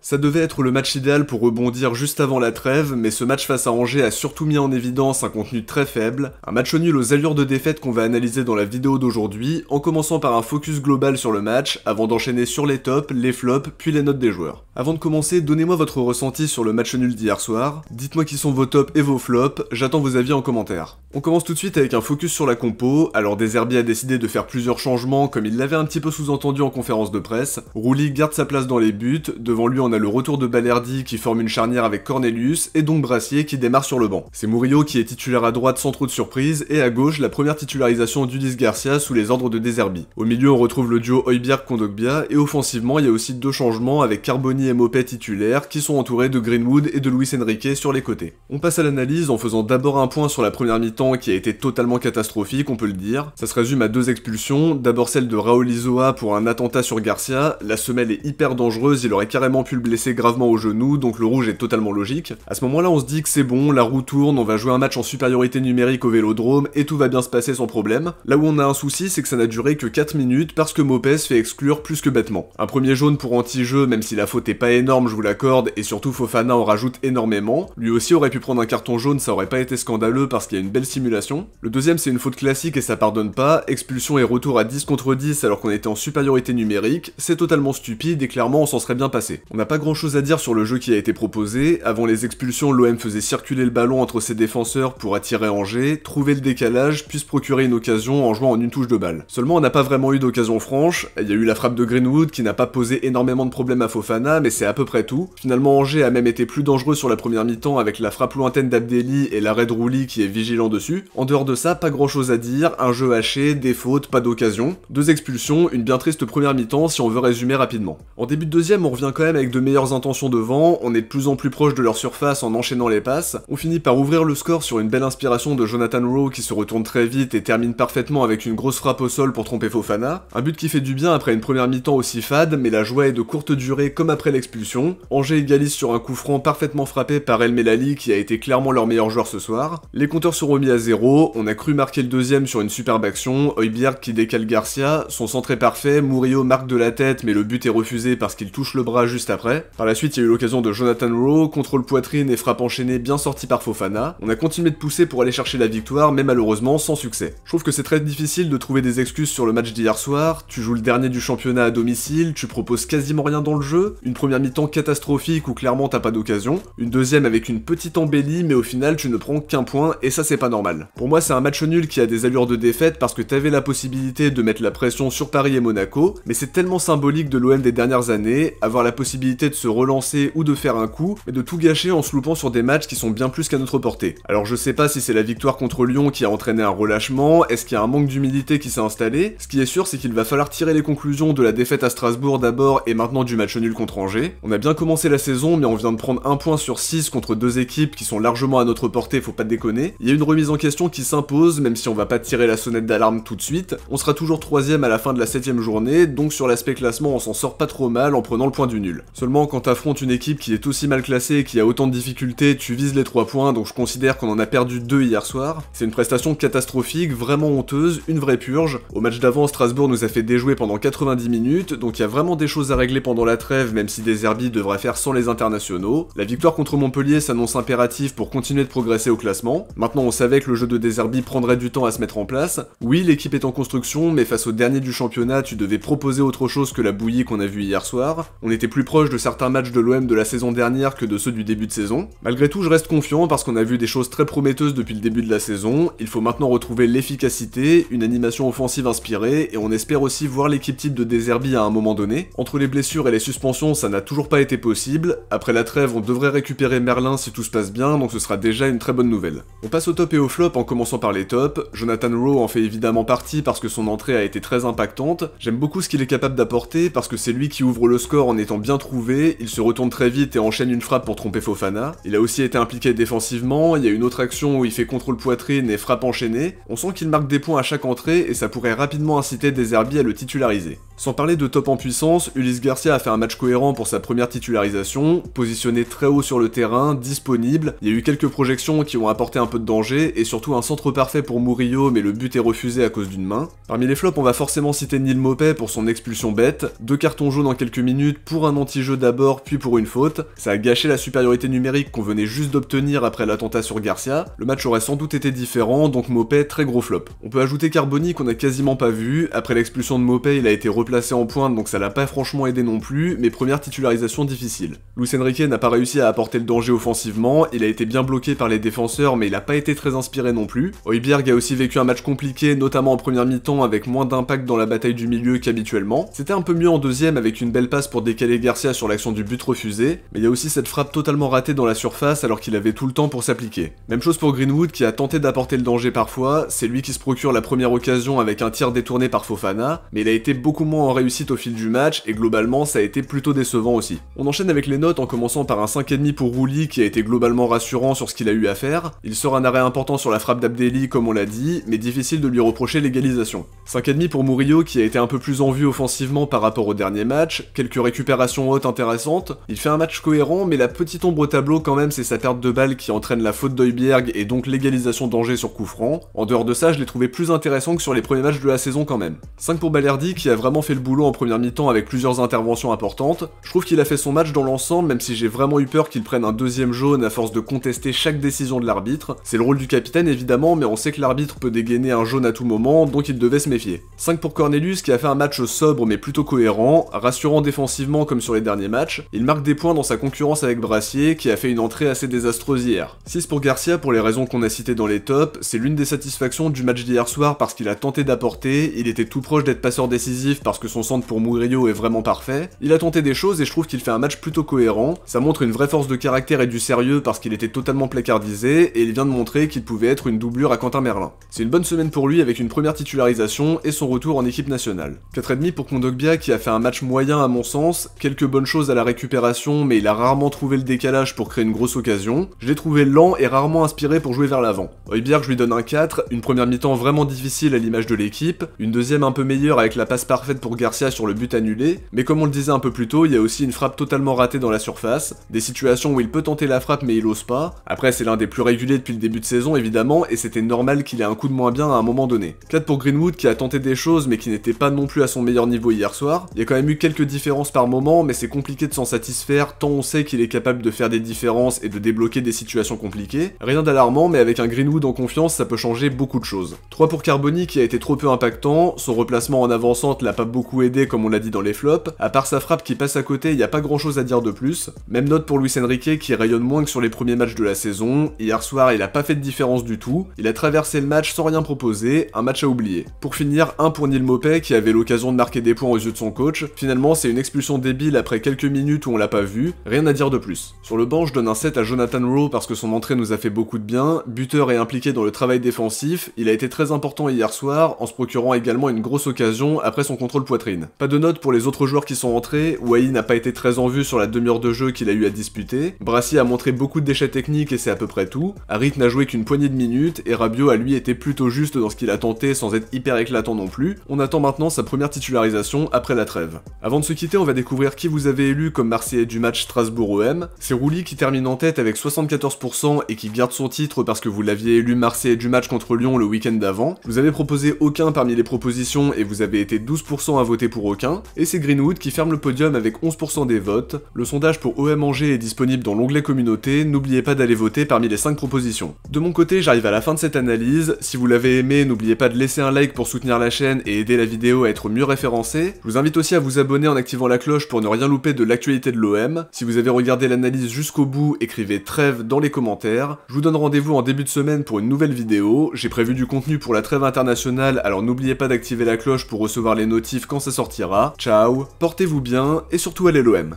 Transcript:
Ça devait être le match idéal pour rebondir juste avant la trêve, mais ce match face à Angers a surtout mis en évidence un contenu très faible, un match nul aux allures de défaite qu'on va analyser dans la vidéo d'aujourd'hui, en commençant par un focus global sur le match, avant d'enchaîner sur les tops, les flops, puis les notes des joueurs. Avant de commencer, donnez-moi votre ressenti sur le match nul d'hier soir, dites-moi qui sont vos tops et vos flops, j'attends vos avis en commentaire. On commence tout de suite avec un focus sur la compo, alors De Zerbi a décidé de faire plusieurs changements comme il l'avait un petit peu sous-entendu en conférence de presse. Rouli garde sa place dans les buts, devant lui on a le retour de Balerdi qui forme une charnière avec Cornelius et donc Brassier qui démarre sur le banc. C'est Murillo qui est titulaire à droite sans trop de surprise et à gauche la première titularisation d'Ulysse Garcia sous les ordres de De Zerbi. Au milieu on retrouve le duo Højbjerg-Kondogbia et offensivement il y a aussi deux changements avec Carboni et Mopé titulaires qui sont entourés de Greenwood et de Luis Enrique sur les côtés. On passe à l'analyse en faisant d'abord un point sur la première mi-temps qui a été totalement catastrophique on peut le dire. Ça se résume à deux expulsions, d'abord celle de Raoul Isoa pour un attentat sur Garcia, la semelle est hyper dangereuse, il aurait carrément pu le blesser gravement au genou, donc le rouge est totalement logique. À ce moment-là, on se dit que c'est bon, la roue tourne, on va jouer un match en supériorité numérique au Vélodrome et tout va bien se passer sans problème. Là où on a un souci, c'est que ça n'a duré que 4 minutes parce que Mopé se fait exclure plus que bêtement. Un premier jaune pour anti-jeu, même si la faute est pas énorme, je vous l'accorde, et surtout Fofana en rajoute énormément. Lui aussi aurait pu prendre un carton jaune, ça aurait pas été scandaleux parce qu'il y a une belle simulation. Le deuxième, c'est une faute classique et ça pardonne pas, expulsion et retour à 10 contre 10 alors qu'on était en supériorité numérique, c'est totalement stupide et clairement on s'en serait bien passé. On n'a pas grand chose à dire sur le jeu qui a été proposé, avant les expulsions l'OM faisait circuler le ballon entre ses défenseurs pour attirer Angers, trouver le décalage, puis se procurer une occasion en jouant en une touche de balle. Seulement on n'a pas vraiment eu d'occasion franche, il y a eu la frappe de Greenwood qui n'a pas posé énormément de problèmes à Fofana mais c'est à peu près tout. Finalement Angers a même été plus dangereux sur la première mi-temps avec la frappe lointaine d'Abdelli et l'arrêt de Rouli qui est vigilant dessus. En dehors de ça, pas grand chose à dire, un jeu haché, des fautes, pas d'occasion. Deux expulsions, une bien triste première mi-temps si on veut résumer rapidement. En début de deuxième on revient quand même avec de meilleures intentions devant, on est de plus en plus proche de leur surface en enchaînant les passes, on finit par ouvrir le score sur une belle inspiration de Jonathan Rowe qui se retourne très vite et termine parfaitement avec une grosse frappe au sol pour tromper Fofana, un but qui fait du bien après une première mi-temps aussi fade, mais la joie est de courte durée comme après l'expulsion. Angers égalise sur un coup franc parfaitement frappé par El Melali qui a été clairement leur meilleur joueur ce soir. Les compteurs sont remis à zéro, on a cru marquer le deuxième sur une superbe action, Højbjerg qui décale Garcia, son centre est parfait, Murillo marque de la tête mais le but est refusé parce qu'il touche le bras juste après. Par la suite il y a eu l'occasion de Jonathan Rowe, contrôle poitrine et frappe enchaînée bien sortie par Fofana. On a continué de pousser pour aller chercher la victoire mais malheureusement sans succès. Je trouve que c'est très difficile de trouver des excuses sur le match d'hier soir, tu joues le dernier du championnat à domicile, tu proposes quasiment rien dans le jeu, une première mi-temps catastrophique où clairement t'as pas d'occasion, une deuxième avec une petite embellie mais au final tu ne prends qu'un point et ça c'est pas normal. Pour moi c'est un match nul qui a des allures de défaite parce que t'avais la possibilité de mettre la pression sur Paris et Monaco, mais c'est tellement symbolique de l'OM des dernières années, avoir la possibilité de se relancer ou de faire un coup, mais de tout gâcher en se loupant sur des matchs qui sont bien plus qu'à notre portée. Alors je sais pas si c'est la victoire contre Lyon qui a entraîné un relâchement, est-ce qu'il y a un manque d'humilité qui s'est installé? Ce qui est sûr c'est qu'il va falloir tirer les conclusions de la défaite à Strasbourg d'abord et maintenant du match nul contre Angers. On a bien commencé la saison mais on vient de prendre un point sur 6 contre deux équipes qui sont largement à notre portée, faut pas déconner. Il y a une remise en question qui s'impose, même si on va pas tirer la sonnette d'alarme tout de suite. On sera toujours 3ème à la fin de la 7ème journée, donc sur l'aspect classement on s'en sort pas trop mal en prenant le point du nul. Seulement quand t'affrontes une équipe qui est aussi mal classée et qui a autant de difficultés, tu vises les 3 points, donc je considère qu'on en a perdu 2 hier soir. C'est une prestation catastrophique, vraiment honteuse, une vraie purge. Au match d'avant, Strasbourg nous a fait déjouer pendant 90 minutes, donc il y a vraiment des choses à régler pendant la trêve, même si De Zerbi devrait faire sans les internationaux. La victoire contre Montpellier s'annonce impérative pour continuer de progresser au classement. Maintenant on savait que le jeu de De Zerbi prendrait du temps à se mettre en place. Oui, l'équipe est en construction, mais face au dernier du championnat, tu devais proposer autre chose que la bouillie qu'on a vue hier soir. On était plus proche de certains matchs de l'OM de la saison dernière que de ceux du début de saison. Malgré tout, je reste confiant parce qu'on a vu des choses très prometteuses depuis le début de la saison. Il faut maintenant retrouver l'efficacité, une animation offensive inspirée, et on espère aussi voir l'équipe type de De Zerbi à un moment donné. Entre les blessures et les suspensions, ça n'a toujours pas été possible. Après la trêve, on devrait récupérer Merlin si tout se passe bien, donc ce sera déjà une très bonne nouvelle. On passe au top et au flop en commençant par les tops. Jonathan Rowe en fait évidemment partie parce que son entrée a été très impactante. J'aime beaucoup ce qu'il est capable d'apporter parce que c'est lui qui ouvre le score en étant bien trouvé, il se retourne très vite et enchaîne une frappe pour tromper Fofana. Il a aussi été impliqué défensivement, il y a une autre action où il fait contrôle poitrine et frappe enchaînée. On sent qu'il marque des points à chaque entrée et ça pourrait rapidement inciter De Zerbi à le titulariser. Sans parler de top en puissance, Ulysse Garcia a fait un match cohérent pour sa première titularisation, positionné très haut sur le terrain, disponible, il y a eu quelques projections qui ont apporté un peu de danger, et surtout un centre parfait pour Murillo mais le but est refusé à cause d'une main. Parmi les flops on va forcément citer Neal Mopé pour son expulsion bête, 2 cartons jaunes en quelques minutes pour un anti-jeu jeu d'abord puis pour une faute, ça a gâché la supériorité numérique qu'on venait juste d'obtenir après l'attentat sur Garcia, le match aurait sans doute été différent, donc Maupay très gros flop. On peut ajouter Carboni qu'on a quasiment pas vu, après l'expulsion de Maupay il a été replacé en pointe donc ça l'a pas franchement aidé non plus, mais première titularisation difficile. Luis Enrique n'a pas réussi à apporter le danger offensivement, il a été bien bloqué par les défenseurs mais il a pas été très inspiré non plus. Højbjerg a aussi vécu un match compliqué, notamment en première mi-temps avec moins d'impact dans la bataille du milieu qu'habituellement. C'était un peu mieux en deuxième avec une belle passe pour décaler Garcia sur l'action du but refusé, mais il y a aussi cette frappe totalement ratée dans la surface alors qu'il avait tout le temps pour s'appliquer. Même chose pour Greenwood qui a tenté d'apporter le danger parfois, c'est lui qui se procure la première occasion avec un tir détourné par Fofana, mais il a été beaucoup moins en réussite au fil du match et globalement ça a été plutôt décevant aussi. On enchaîne avec les notes en commençant par un 5,5 pour Rouli qui a été globalement rassurant sur ce qu'il a eu à faire. Il sort un arrêt important sur la frappe d'Abdelli comme on l'a dit, mais difficile de lui reprocher l'égalisation. 5,5 pour Murillo qui a été un peu plus en vue offensivement par rapport au dernier match, quelques récupérations hautes intéressantes, il fait un match cohérent mais la petite ombre au tableau quand même c'est sa perte de balle qui entraîne la faute d'Højbjerg et donc l'égalisation d'Angers sur coup franc. En dehors de ça je l'ai trouvé plus intéressant que sur les premiers matchs de la saison quand même. 5 pour Balerdi qui a vraiment fait le boulot en première mi-temps avec plusieurs interventions importantes, je trouve qu'il a fait son match dans l'ensemble même si j'ai vraiment eu peur qu'il prenne un deuxième jaune à force de contester chaque décision de l'arbitre. C'est le rôle du capitaine évidemment mais on sait que l'arbitre peut dégainer un jaune à tout moment donc il devait se méfier. 5 pour Cornelius qui a fait un match sobre mais plutôt cohérent, rassurant défensivement comme sur les derniers matchs, il marque des points dans sa concurrence avec Brassier qui a fait une entrée assez désastreuse hier. 6 pour Garcia pour les raisons qu'on a citées dans les tops, c'est l'une des satisfactions du match d'hier soir parce qu'il a tenté d'apporter, il était tout proche d'être passeur décisif parce que son centre pour Murillo est vraiment parfait, il a tenté des choses et je trouve qu'il fait un match plutôt cohérent, ça montre une vraie force de caractère et du sérieux parce qu'il était totalement placardisé et il vient de montrer qu'il pouvait être une doublure à Quentin Merlin. C'est une bonne semaine pour lui avec une première titularisation et son retour en équipe nationale. 4,5 pour Kondogbia qui a fait un match moyen à mon sens, quelques bonnes choses à la récupération mais il a rarement trouvé le décalage pour créer une grosse occasion, je l'ai trouvé lent et rarement inspiré pour jouer vers l'avant. Højbjerg je lui donne un 4, une première mi-temps vraiment difficile à l'image de l'équipe, une deuxième un peu meilleure avec la passe parfaite pour Garcia sur le but annulé, mais comme on le disait un peu plus tôt, il y a aussi une frappe totalement ratée dans la surface, des situations où il peut tenter la frappe mais il ose pas, après c'est l'un des plus réguliers depuis le début de saison évidemment et c'était normal qu'il ait un coup de moins bien à un moment donné. 4 pour Greenwood qui a tenté des choses mais qui n'était pas non plus à son meilleur niveau hier soir, il y a quand même eu quelques différences par moment mais c'est compliqué de s'en satisfaire tant on sait qu'il est capable de faire des différences et de débloquer des situations compliquées, rien d'alarmant mais avec un Greenwood en confiance ça peut changer beaucoup de choses. 3 pour Carboni qui a été trop peu impactant, son replacement en avant-centre l'a pas beaucoup aidé comme on l'a dit dans les flops, à part sa frappe qui passe à côté il y a pas grand chose à dire de plus, même note pour Luis Enrique qui rayonne moins que sur les premiers matchs de la saison, hier soir il a pas fait de différence du tout, il a traversé le match sans rien proposer, un match à oublier. Pour finir, 1 pour Neal Maupay qui avait l'occasion de marquer des points aux yeux de son coach, finalement c'est une expulsion débile après quelques minutes où on l'a pas vu, rien à dire de plus. Sur le banc je donne un 7 à Jonathan Rowe parce que son entrée nous a fait beaucoup de bien, buteur et impliqué dans le travail défensif, il a été très important hier soir en se procurant également une grosse occasion après son contrôle poitrine. Pas de note pour les autres joueurs qui sont entrés, Wai n'a pas été très en vue sur la demi-heure de jeu qu'il a eu à disputer, Brassier a montré beaucoup de déchets techniques et c'est à peu près tout, Harit n'a joué qu'une poignée de minutes et Rabiot a lui été plutôt juste dans ce qu'il a tenté sans être hyper éclatant non plus, on attend maintenant sa première titularisation après la trêve. Avant de se quitter on va découvrir qui vous avez élu comme Marseillais du match Strasbourg-OM, c'est Rouli qui termine en tête avec 74% et qui garde son titre parce que vous l'aviez élu Marseillais du match contre Lyon le week-end d'avant, je vous avais proposé aucun parmi les propositions et vous avez été 12% à voter pour aucun, et c'est Greenwood qui ferme le podium avec 11% des votes. Le sondage pour OM Angers est disponible dans l'onglet communauté, n'oubliez pas d'aller voter parmi les 5 propositions. De mon côté j'arrive à la fin de cette analyse, si vous l'avez aimé n'oubliez pas de laisser un like pour soutenir la chaîne et aider la vidéo à être mieux référencée, je vous invite aussi à vous abonner en activant la cloche pour ne rien louper de l'actualité de l'OM, si vous avez regardé l'analyse jusqu'au bout écrivez trêve dans les commentaires, je vous donne rendez-vous en début de semaine pour une nouvelle vidéo, j'ai prévu du contenu pour la trêve internationale alors n'oubliez pas d'activer la cloche pour recevoir les notifs quand ça sortira, ciao, portez-vous bien et surtout allez l'OM.